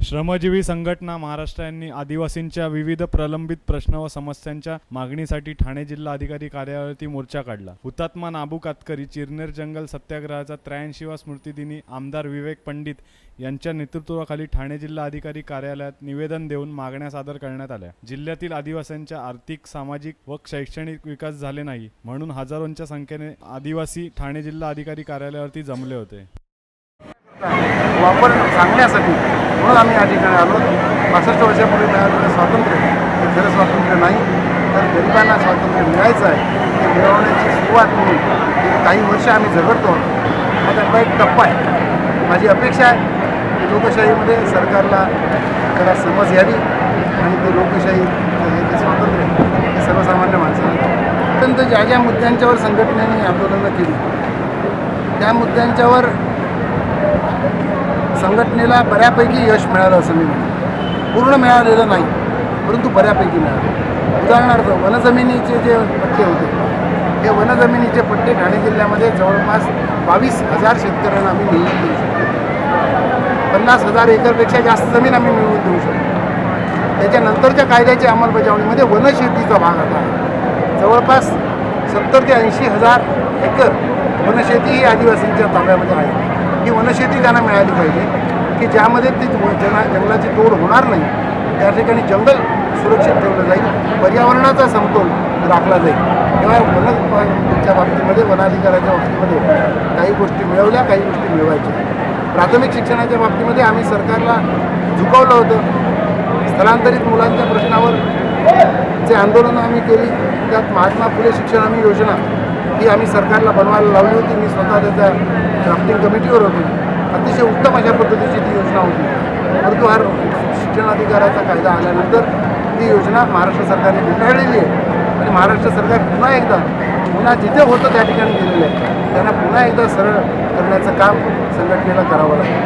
श्रमजीवी संघटना महाराष्ट्र यांनी आदिवासींच्या विविध प्रलंबित प्रश्न व समस्यांच्या मागणीसाठी ठाणे जिल्हा अधिकारी कार्यालयावरती मोर्चा काढला। हुतात्मा नाबू कातकरी चिरनेर जंगल सत्याग्रहाचा 83वा स्मृतिदिनी आमदार विवेक पंडित यांच्या नेतृत्वाखाली ठाणे जिल्हा अधिकारी कार्यालयात निवेदन देऊन मागण्या सादर करण्यात आल्या। जिल्ह्यातील आदिवासींचा आर्थिक, सामाजिक व शैक्षणिक विकास झाले नाही म्हणून हजारोंच्या संख्येने आदिवासी ठाणे जिल्हा अधिकारी कार्यालयावरती जमले होते। वापर सांगण्यासाठी म्हणून आम्ही या ठिकाणी आलो। 65 वर्षापूर्वी मिळालेलं स्वातंत्र्य हे खरं स्वातंत्र्य नाही, तर गरिबांना स्वातंत्र्य मिळायचं आहे। ते मिळवण्याची सुरुवात म्हणून काही वर्ष आम्ही झगडतो, मग त्याचा एक टप्पा आहे। माझी अपेक्षा आहे की लोकशाहीमध्ये सरकारला जरा समज यावी आणि ते लोकशाही हे स्वातंत्र्य हे सर्वसामान्य माणसाला अत्यंत ज्या मुद्द्यांच्यावर संघटनेने आंदोलनं केली त्या मुद्द्यांच्यावर संघटनेला बऱ्यापैकी यश मिळालं असं मी म्हणतो। पूर्ण मिळालेलं नाही, परंतु बऱ्यापैकी मिळालं। उदाहरणार्थ वनजमिनीचे जे पट्टे होते, हे वनजमिनीचे पट्टे ठाणे जिल्ह्यामध्ये जवळपास 22,000 शेतकऱ्यांना आम्ही मिळवून देऊ शकतो। 50,000 एकरपेक्षा जास्त जमीन आम्ही मिळवून देऊ शकतो। त्याच्यानंतरच्या कायद्याच्या अंमलबजावणीमध्ये वनशेतीचा भाग आता आहे। जवळपास 70,000 ते 80,000 एकर वनशेती ही आदिवासींच्या ताब्यामध्ये आहे। ही वनशेती त्यांना मिळाली पाहिजे की ज्यामध्ये ती जंगलाची तोड होणार नाही, त्या ठिकाणी जंगल सुरक्षित ठेवलं जाईल, पर्यावरणाचा समतोल राखला जाईल। तेव्हा वनाच्या बाबतीमध्ये, वनाधिकाराच्या बाबतीमध्ये काही गोष्टी मिळवल्या, काही गोष्टी मिळवायच्या। प्राथमिक शिक्षणाच्या बाबतीमध्ये आम्ही सरकारला झुकवलं होतं। स्थलांतरित मुलांच्या प्रश्नावर जे आंदोलनं आम्ही केली, त्यात महात्मा फुले शिक्षण हमी योजना ही आम्ही सरकारला बनवायला लावली होती। मी स्वतः त्याच्या ड्राफ्टिंग कमिटीवर होतो। अतिशय उत्तम अशा पद्धतीची ती योजना होती, परंतु हा शिक्षणाधिकाराचा कायदा आल्यानंतर ती योजना महाराष्ट्र सरकारने गुंडाळलेली आहे आणि महाराष्ट्र सरकार पुन्हा जिथे होतं त्या ठिकाणी गेलेलं आहे। त्यांना पुन्हा एकदा सरळ करण्याचं काम संघटनेला करावं लागेल।